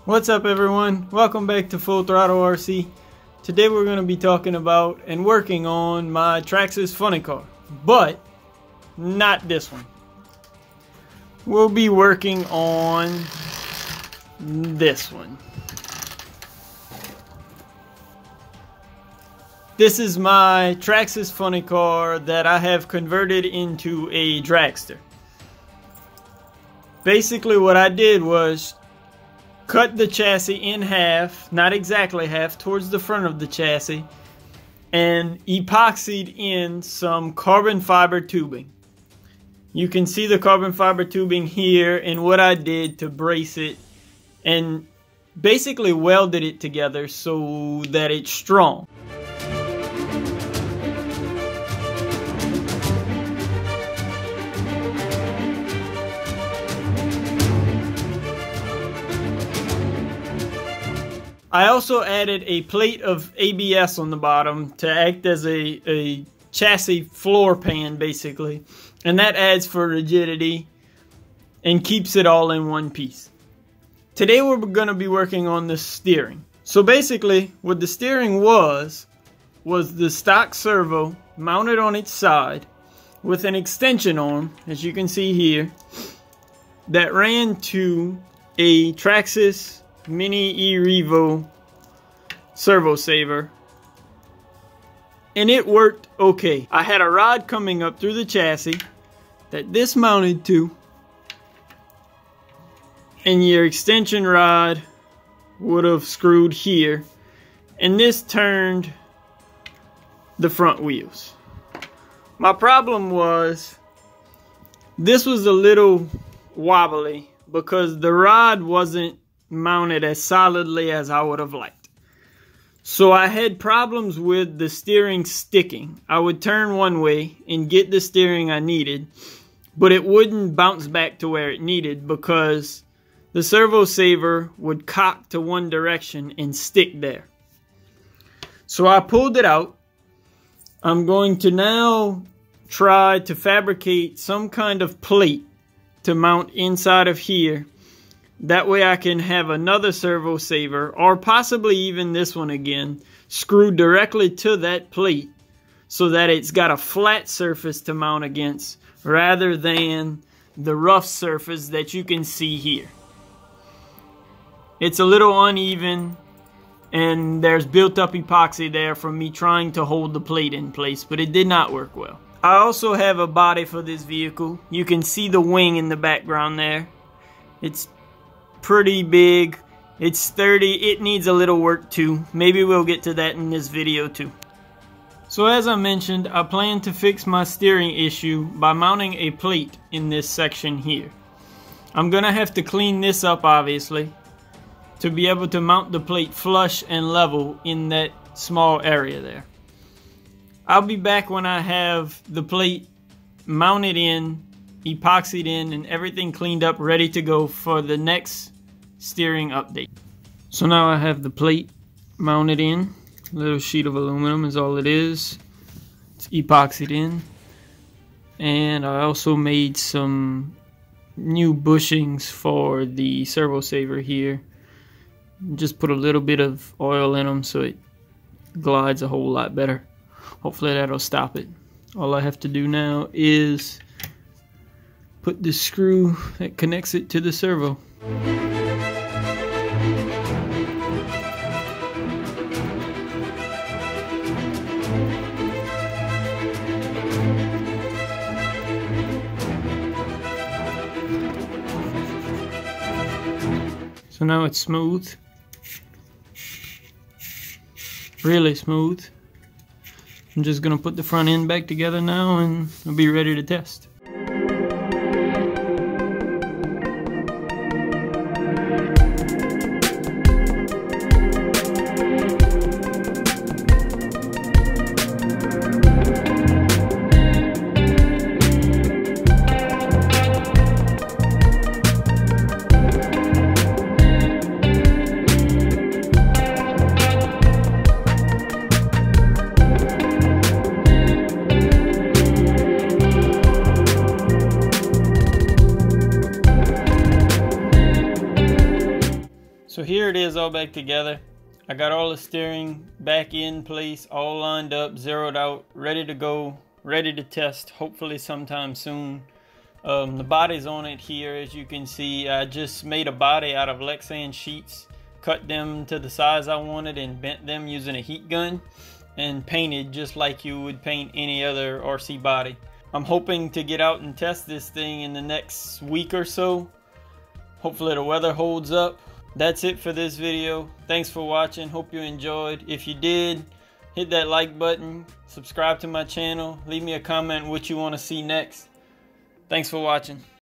What's up everyone? Welcome back to Full Throttle RC. Today we're going to be talking about and working on my Traxxas Funny Car, but not this one. We'll be working on this one. This is my Traxxas Funny Car that I have converted into a Dragster. Basically what I did was cut the chassis in half, not exactly half, towards the front of the chassis, and epoxied in some carbon fiber tubing. You can see the carbon fiber tubing here and what I did to brace it, and basically welded it together so that it's strong. I also added a plate of ABS on the bottom to act as a chassis floor pan basically, and that adds for rigidity and keeps it all in one piece. Today we're going to be working on the steering. So basically what the steering was the stock servo mounted on its side with an extension arm, as you can see here, that ran to a Traxxas Mini E-Revo servo saver, and it worked okay. I had a rod coming up through the chassis that this mounted to, and your extension rod would have screwed here, and this turned the front wheels. My problem was this was a little wobbly because the rod wasn't mounted as solidly as I would have liked. So I had problems with the steering sticking. I would turn one way and get the steering I needed, but it wouldn't bounce back to where it needed because the servo saver would cock to one direction and stick there. So I pulled it out. I'm going to now try to fabricate some kind of plate to mount inside of here. That way I can have another servo saver, or possibly even this one again, screwed directly to that plate so that it's got a flat surface to mount against rather than the rough surface that you can see here. It's a little uneven and there's built up epoxy there from me trying to hold the plate in place, but it did not work well. I also have a body for this vehicle. You can see the wing in the background there. It's pretty big, it's sturdy, it needs a little work too. Maybe we'll get to that in this video too. So as I mentioned, I plan to fix my steering issue by mounting a plate in this section here. I'm gonna have to clean this up obviously to be able to mount the plate flush and level in that small area there. I'll be back when I have the plate mounted in, epoxied in, and everything cleaned up, ready to go for the next steering update. So now I have the plate mounted in. A little sheet of aluminum is all it is. It's epoxied in. And I also made some new bushings for the servo saver here. Just put a little bit of oil in them so it glides a whole lot better. Hopefully that'll stop it. All I have to do now is put the screw that connects it to the servo. So now it's smooth. Really smooth. I'm just gonna put the front end back together now and I'll be ready to test. So here it is all back together. I got all the steering back in place, all lined up, zeroed out, ready to go, ready to test, hopefully sometime soon. The body's on it here, as you can see. I just made a body out of Lexan sheets, cut them to the size I wanted and bent them using a heat gun and painted just like you would paint any other RC body. I'm hoping to get out and test this thing in the next week or so. Hopefully the weather holds up. That's it for this video. Thanks for watching. Hope you enjoyed. If you did, hit that like button, subscribe to my channel, leave me a comment what you want to see next. Thanks for watching.